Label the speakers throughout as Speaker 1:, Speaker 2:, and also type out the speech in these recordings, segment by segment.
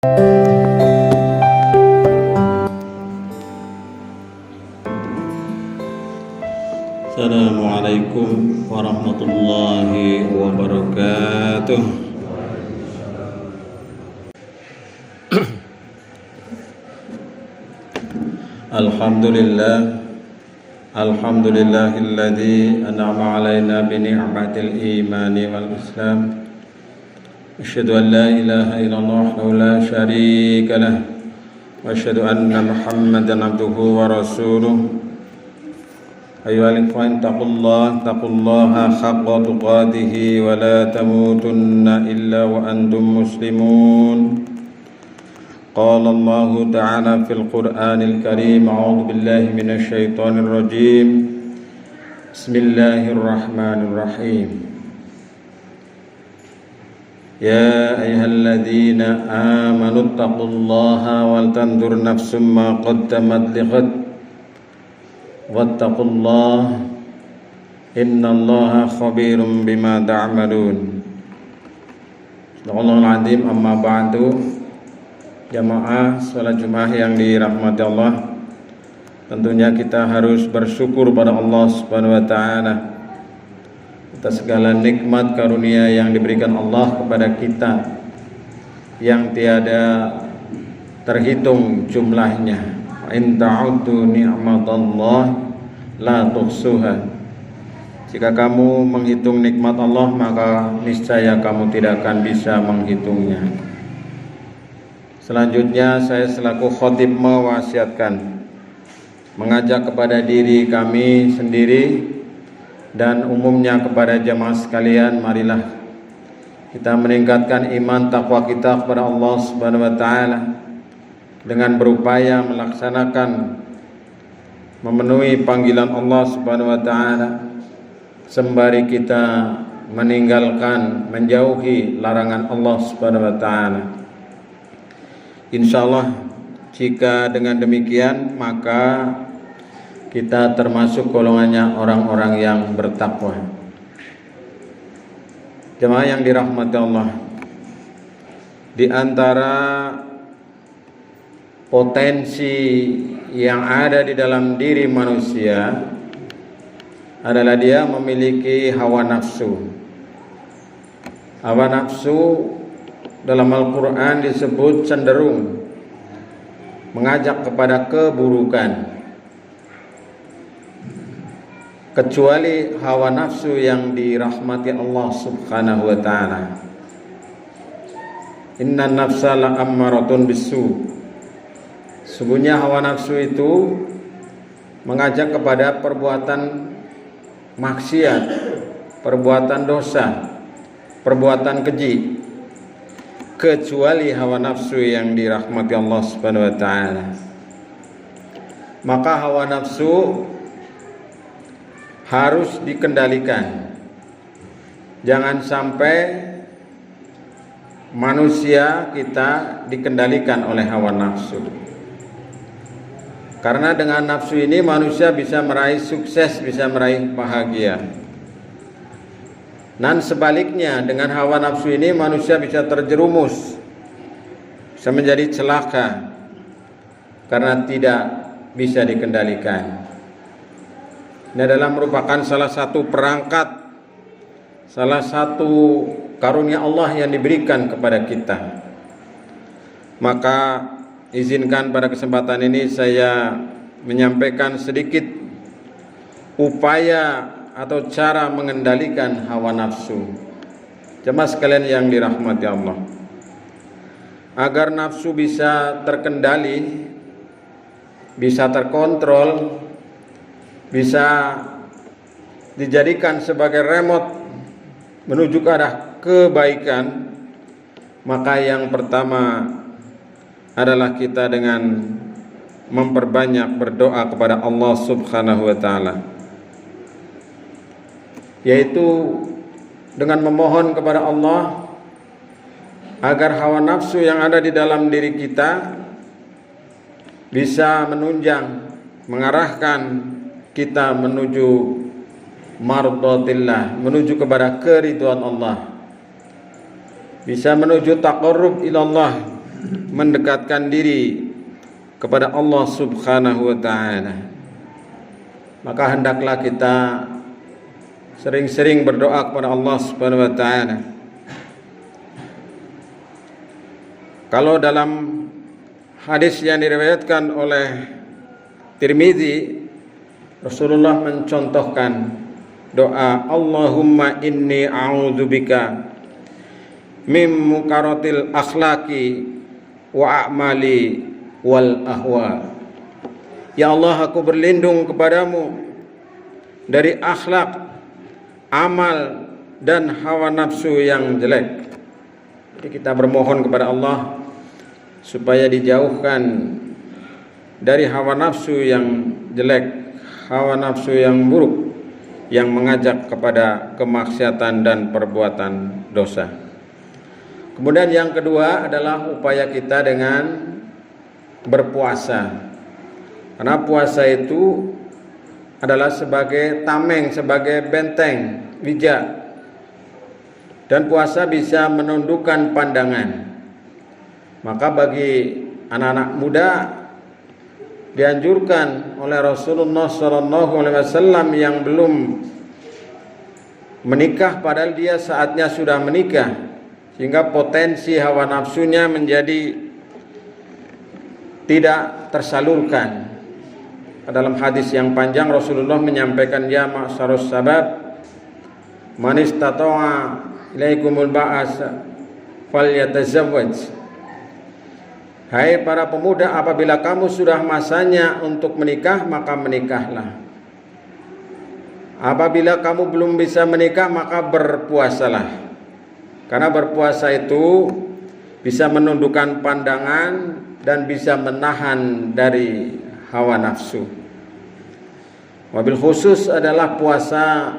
Speaker 1: Assalamualaikum warahmatullahi wabarakatuh. Alhamdulillahilladzi an'ama 'alaina bi ni'matil imani wal islam. Asyhadu an la ilaha illallah wahdahu la syarika lah wa asyhadu anna Muhammadan abduhu wa rasuluh. Ayyuhal ikhwan taqullaha haqqa tuqatih wa la tamutunna illa wa antum muslimun. Qala Allah ta'ala fil Qur'anil Karim, a'udzu billahi minasy syaithanir rajim. Bismillahirrahmanirrahim. Ya ayyuhalladzina amanu taqullaha wal tanzur nafsum ma qaddamat lighad wattaqullaha innallaha khabirum bima ta'malun. Subhanallahul azim. Amma ba'du. Jamaah salat Jumat yang dirahmati Allah, tentunya kita harus bersyukur pada Allah Subhanahu wa taala atas segala nikmat karunia yang diberikan Allah kepada kita yang tiada terhitung jumlahnya. In ta'uddu ni'matallah la tuhsuha. Jika kamu menghitung nikmat Allah, maka niscaya kamu tidak akan bisa menghitungnya. Selanjutnya saya selaku khatib mewasiatkan, mengajak kepada diri kami sendiri dan umumnya kepada jamaah sekalian, marilah kita meningkatkan iman takwa kita kepada Allah Subhanahu wa taala dengan berupaya melaksanakan memenuhi panggilan Allah Subhanahu wa taala, sembari kita meninggalkan menjauhi larangan Allah Subhanahu wa taala. Insyaallah jika dengan demikian maka kita termasuk golongannya orang-orang yang bertakwa. Jemaah yang dirahmati Allah, di antara potensi yang ada di dalam diri manusia adalah dia memiliki hawa nafsu. Hawa nafsu dalam Al-Quran disebut cenderung mengajak kepada keburukan, kecuali hawa nafsu yang dirahmati Allah Subhanahu wa ta'ala. Innan nafsa la'ammaratun bisu. Sesungguhnya hawa nafsu itu mengajak kepada perbuatan maksiat, perbuatan dosa, perbuatan keji, kecuali hawa nafsu yang dirahmati Allah Subhanahu wa taala. Maka hawa nafsu harus dikendalikan. Jangan sampai manusia kita dikendalikan oleh hawa nafsu. Karena dengan nafsu ini manusia bisa meraih sukses, bisa meraih bahagia. Dan sebaliknya, dengan hawa nafsu ini manusia bisa terjerumus, bisa menjadi celaka karena tidak bisa dikendalikan. Ini adalah merupakan salah satu perangkat, salah satu karunia Allah yang diberikan kepada kita. Maka izinkan pada kesempatan ini saya menyampaikan sedikit upaya atau cara mengendalikan hawa nafsu. Jemaah sekalian yang dirahmati Allah, agar nafsu bisa terkendali, bisa terkontrol, bisa dijadikan sebagai remote menuju ke arah kebaikan, maka yang pertama adalah kita dengan memperbanyak berdoa kepada Allah Subhanahu wa taala, yaitu dengan memohon kepada Allah agar hawa nafsu yang ada di dalam diri kita bisa menunjang, mengarahkan kita menuju mardatillah, menuju kepada keridhaan Allah, bisa menuju taqarrub ilallah, mendekatkan diri kepada Allah Subhanahu wa taala, maka hendaklah kita sering-sering berdoa kepada Allah Subhanahu wa taala. Kalau dalam hadis yang diriwayatkan oleh Tirmizi, Rasulullah mencontohkan doa Allahumma inni a'udzubika min munkaratil akhlaqi wa a'mali wal ahwa. Ya Allah, aku berlindung kepadamu dari akhlak, amal dan hawa nafsu yang jelek. Jadi kita bermohon kepada Allah supaya dijauhkan dari hawa nafsu yang jelek, hawa nafsu yang buruk, yang mengajak kepada kemaksiatan dan perbuatan dosa. Kemudian yang kedua adalah upaya kita dengan berpuasa. Karena puasa itu adalah sebagai tameng, sebagai benteng, wija. Dan puasa bisa menundukkan pandangan. Maka bagi anak-anak muda dianjurkan oleh Rasulullah SAW yang belum menikah padahal dia saatnya sudah menikah, sehingga potensi hawa nafsunya menjadi tidak tersalurkan. Dalam hadis yang panjang Rasulullah menyampaikan, ya ma'syarus sabab man istata'a ilaikumul ba'as falyatazawwaj. Hai para pemuda, apabila kamu sudah masanya untuk menikah, maka menikahlah. Apabila kamu belum bisa menikah, maka berpuasalah. Karena berpuasa itu bisa menundukkan pandangan dan bisa menahan dari hawa nafsu. Wabil khusus adalah puasa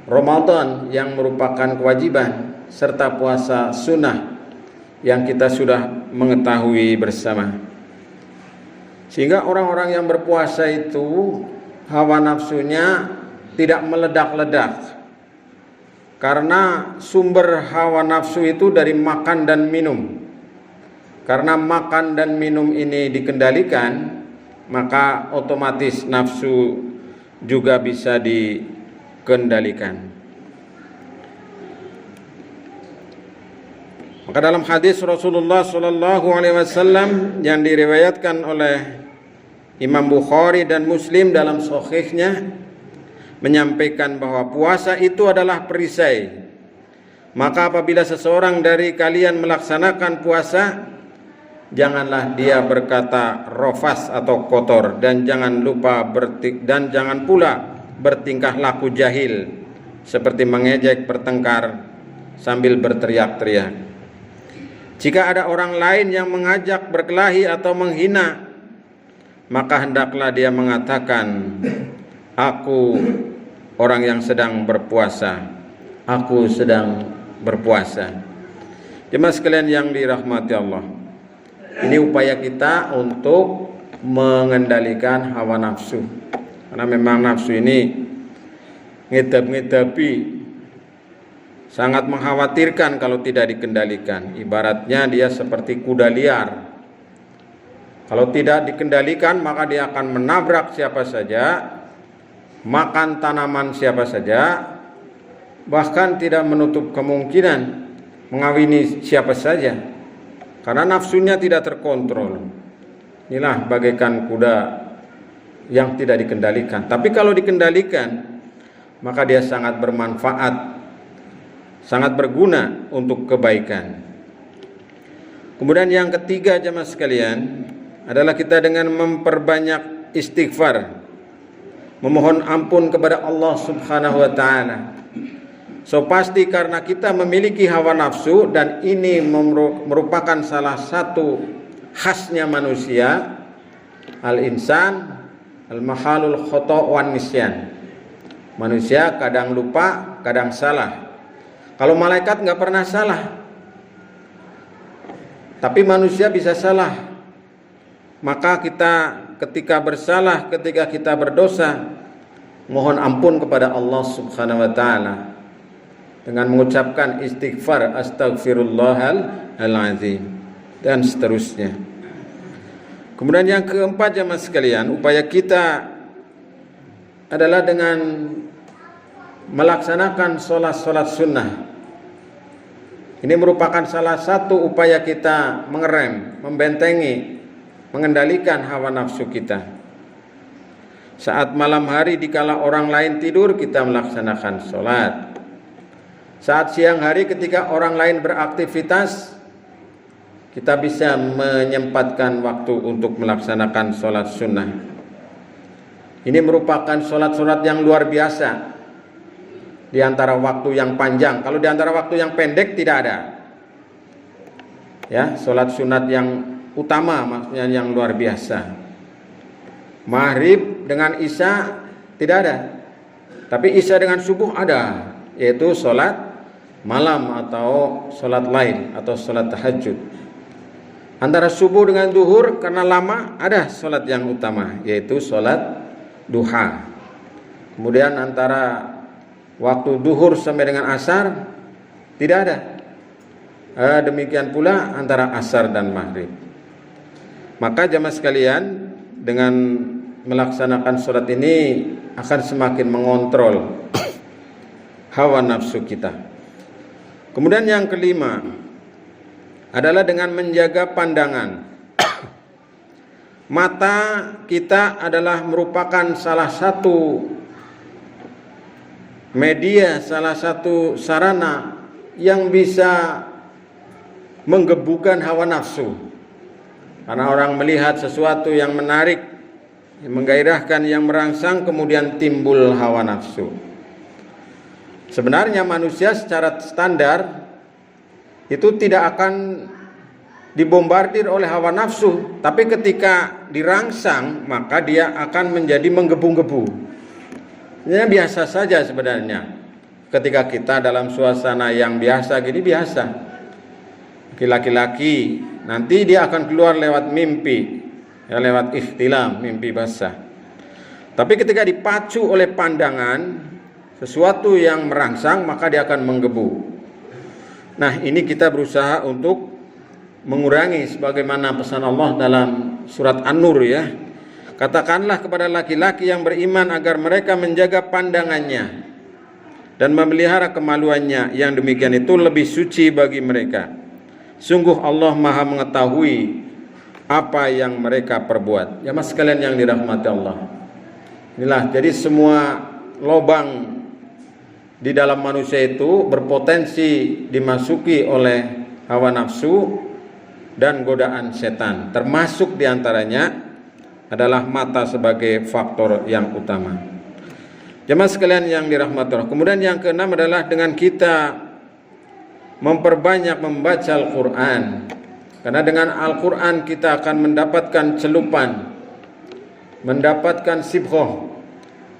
Speaker 1: Ramadan yang merupakan kewajiban, serta puasa sunnah yang kita sudah mengetahui bersama. Sehingga orang-orang yang berpuasa itu hawa nafsunya tidak meledak-ledak, karena sumber hawa nafsu itu dari makan dan minum. Karena makan dan minum ini dikendalikan, maka otomatis nafsu juga bisa dikendalikan. Maka dalam hadis Rasulullah SAW yang diriwayatkan oleh Imam Bukhari dan Muslim dalam sahihnya menyampaikan bahwa puasa itu adalah perisai. Maka apabila seseorang dari kalian melaksanakan puasa, janganlah dia berkata rofas atau kotor, dan jangan pula bertingkah laku jahil seperti mengejek, bertengkar sambil berteriak-teriak. Jika ada orang lain yang mengajak berkelahi atau menghina, maka hendaklah dia mengatakan, aku orang yang sedang berpuasa, aku sedang berpuasa. Jemaah sekalian yang dirahmati Allah, ini upaya kita untuk mengendalikan hawa nafsu. Karena memang nafsu ini ngedap-ngedapi, sangat mengkhawatirkan kalau tidak dikendalikan. Ibaratnya dia seperti kuda liar. Kalau tidak dikendalikan, maka dia akan menabrak siapa saja, makan tanaman siapa saja, bahkan tidak menutup kemungkinan mengawini siapa saja, karena nafsunya tidak terkontrol. Inilah bagaikan kuda yang tidak dikendalikan. Tapi kalau dikendalikan, maka dia sangat bermanfaat, sangat berguna untuk kebaikan. Kemudian yang ketiga jemaah sekalian adalah kita dengan memperbanyak istighfar, memohon ampun kepada Allah Subhanahu wa taala. So pasti karena kita memiliki hawa nafsu, dan ini merupakan salah satu khasnya manusia, al-insan al-mahalul khata' wan nisyan. Manusia kadang lupa, kadang salah. Kalau malaikat nggak pernah salah, tapi manusia bisa salah. Maka kita ketika bersalah, ketika kita berdosa, mohon ampun kepada Allah Subhanahu wa taala dengan mengucapkan istighfar, astaghfirullahalazim. dan seterusnya. Kemudian yang keempat jemaah sekalian, upaya kita adalah dengan melaksanakan sholat sunnah. Ini merupakan salah satu upaya kita mengerem, membentengi, mengendalikan hawa nafsu kita. Saat malam hari dikala orang lain tidur, kita melaksanakan sholat. Saat siang hari ketika orang lain beraktivitas, kita bisa menyempatkan waktu untuk melaksanakan sholat sunnah. Ini merupakan sholat yang luar biasa di antara waktu yang panjang. Kalau di antara waktu yang pendek tidak ada. Ya, sholat sunat yang utama maksudnya yang luar biasa. Maghrib dengan isya tidak ada. Tapi isya dengan subuh ada, yaitu sholat malam atau sholat lain atau sholat tahajud. Antara subuh dengan duhur karena lama ada sholat yang utama, yaitu sholat duha. Kemudian antara waktu duhur sampai dengan asar tidak ada. Demikian pula antara asar dan maghrib. Maka jamaah sekalian, dengan melaksanakan sholat ini akan semakin mengontrol hawa nafsu kita. Kemudian yang kelima adalah dengan menjaga pandangan. Mata kita adalah merupakan salah satu media, salah satu sarana yang bisa menggebukan hawa nafsu. Karena orang melihat sesuatu yang menarik, yang menggairahkan, yang merangsang, kemudian timbul hawa nafsu. Sebenarnya manusia secara standar itu tidak akan dibombardir oleh hawa nafsu, tapi ketika dirangsang maka dia akan menjadi menggebu-gebu. Ini biasa saja sebenarnya. Ketika kita dalam suasana yang biasa gini biasa. Laki-laki nanti dia akan keluar lewat mimpi, ya, lewat ihtilam, mimpi basah. Tapi ketika dipacu oleh pandangan sesuatu yang merangsang maka dia akan menggebu. Nah, ini kita berusaha untuk mengurangi sebagaimana pesan Allah dalam surat An-Nur, ya. Katakanlah kepada laki-laki yang beriman agar mereka menjaga pandangannya dan memelihara kemaluannya, yang demikian itu lebih suci bagi mereka. Sungguh Allah Maha mengetahui apa yang mereka perbuat. Ya mas sekalian yang dirahmati Allah. Inilah, jadi semua lubang di dalam manusia itu berpotensi dimasuki oleh hawa nafsu dan godaan setan. Termasuk diantaranya adalah mata sebagai faktor yang utama. Jemaah sekalian yang dirahmati Allah. Kemudian yang keenam adalah dengan kita memperbanyak membaca Al-Quran. Karena dengan Al-Quran kita akan mendapatkan celupan, mendapatkan sibghoh.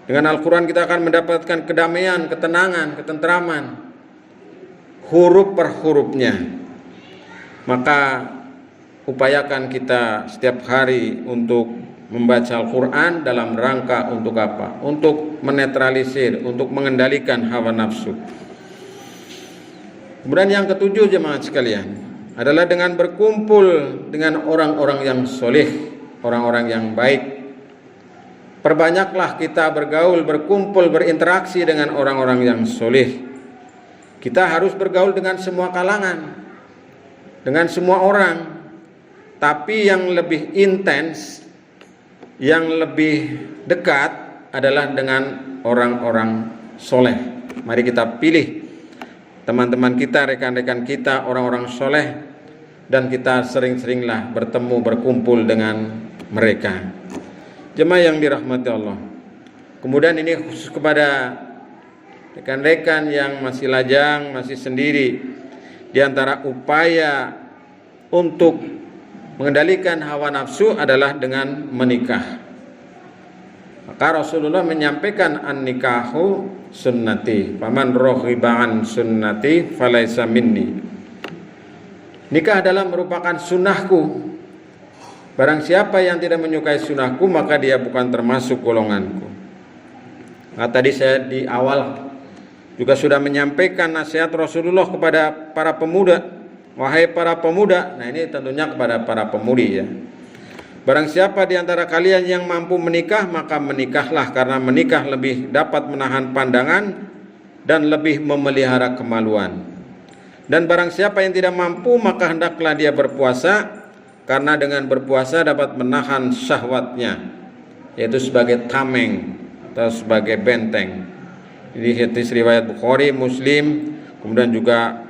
Speaker 1: Dengan Al-Quran kita akan mendapatkan kedamaian, ketenangan, ketentraman, huruf per hurufnya. Maka upayakan kita setiap hari untuk membaca Al-Quran dalam rangka untuk apa? Untuk menetralisir, untuk mengendalikan hawa nafsu. Kemudian yang ketujuh jemaah sekalian adalah dengan berkumpul dengan orang-orang yang soleh, orang-orang yang baik. Perbanyaklah kita bergaul, berkumpul, berinteraksi dengan orang-orang yang soleh. Kita harus bergaul dengan semua kalangan, dengan semua orang. Tapi yang lebih intens, yang lebih dekat adalah dengan orang-orang soleh. Mari kita pilih teman-teman kita, rekan-rekan kita, orang-orang soleh, dan kita sering-seringlah bertemu, berkumpul dengan mereka. Jemaah yang dirahmati Allah. Kemudian ini khusus kepada rekan-rekan yang masih lajang, masih sendiri. Di antara upaya untuk mengendalikan hawa nafsu adalah dengan menikah. Maka Rasulullah menyampaikan an-nikahu sunnati, faman raghiba an sunnati falaisa minni. Nikah adalah merupakan sunnahku. Barang siapa yang tidak menyukai sunnahku, maka dia bukan termasuk golonganku. Nah, tadi saya di awal juga sudah menyampaikan nasihat Rasulullah kepada para pemuda wahai para pemuda. Nah, ini tentunya kepada para pemudi ya. Barang siapa di antara kalian yang mampu menikah, maka menikahlah, karena menikah lebih dapat menahan pandangan dan lebih memelihara kemaluan. Dan barang siapa yang tidak mampu, maka hendaklah dia berpuasa, karena dengan berpuasa dapat menahan syahwatnya, yaitu sebagai tameng atau sebagai benteng. Ini hadis riwayat Bukhari, Muslim, kemudian juga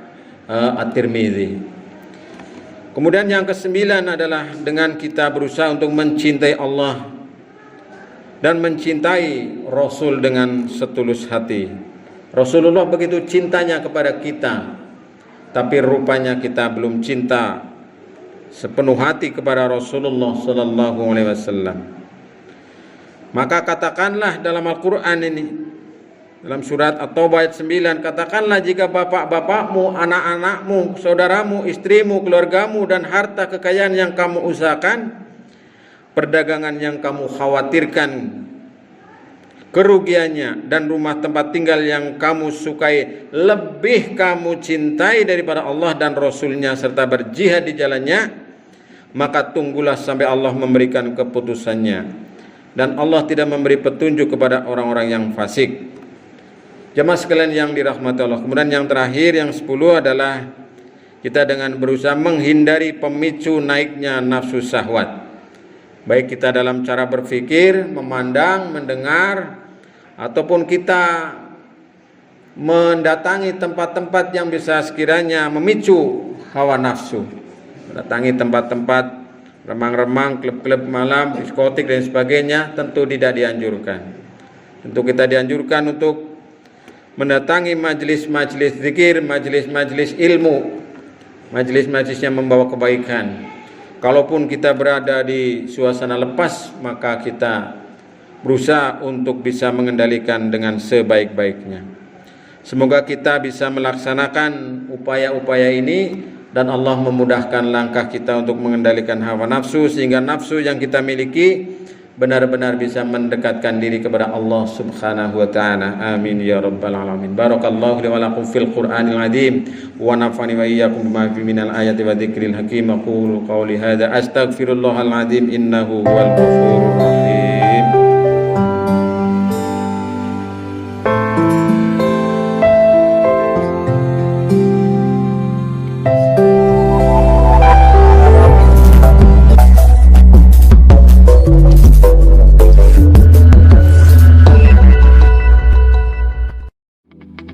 Speaker 1: At-Tirmidzi. Kemudian yang kesembilan adalah dengan kita berusaha untuk mencintai Allah dan mencintai Rasul dengan setulus hati. Rasulullah begitu cintanya kepada kita, tapi rupanya kita belum cinta sepenuh hati kepada Rasulullah sallallahu alaihi wasallam. Maka katakanlah dalam Al-Qur'an ini, dalam surat At-Taubah ayat 9, katakanlah jika bapak-bapakmu, anak-anakmu, saudaramu, istrimu, keluargamu, dan harta kekayaan yang kamu usahakan, perdagangan yang kamu khawatirkan kerugiannya, dan rumah tempat tinggal yang kamu sukai lebih kamu cintai daripada Allah dan Rasulnya, serta berjihad di jalannya, maka tunggulah sampai Allah memberikan keputusannya, dan Allah tidak memberi petunjuk kepada orang-orang yang fasik. Jemaah sekalian yang dirahmati Allah. Kemudian yang terakhir, yang 10 adalah kita dengan berusaha menghindari pemicu naiknya nafsu syahwat. Baik kita dalam cara berpikir, memandang, mendengar, ataupun kita mendatangi tempat-tempat yang bisa sekiranya memicu hawa nafsu. Mendatangi tempat-tempat remang-remang, klub-klub malam, diskotik dan sebagainya, tentu tidak dianjurkan. Tentu kita dianjurkan untuk mendatangi majelis-majelis zikir, majelis-majelis ilmu, majelis-majelis yang membawa kebaikan. Kalaupun kita berada di suasana lepas, maka kita berusaha untuk bisa mengendalikan dengan sebaik-baiknya. Semoga kita bisa melaksanakan upaya-upaya ini dan Allah memudahkan langkah kita untuk mengendalikan hawa nafsu, sehingga nafsu yang kita miliki benar-benar bisa mendekatkan diri kepada Allah Subhanahu wa taala. Amin ya rabbal alamin. Barakallahu li wa lakum fil Qur'anil azim wa nafa'ani wa iyyakum bima fihi minal ayati wa dzikril hakim. Aqulu qawli hadza astaghfirullahal azim innahu huwal ghafurur rahim.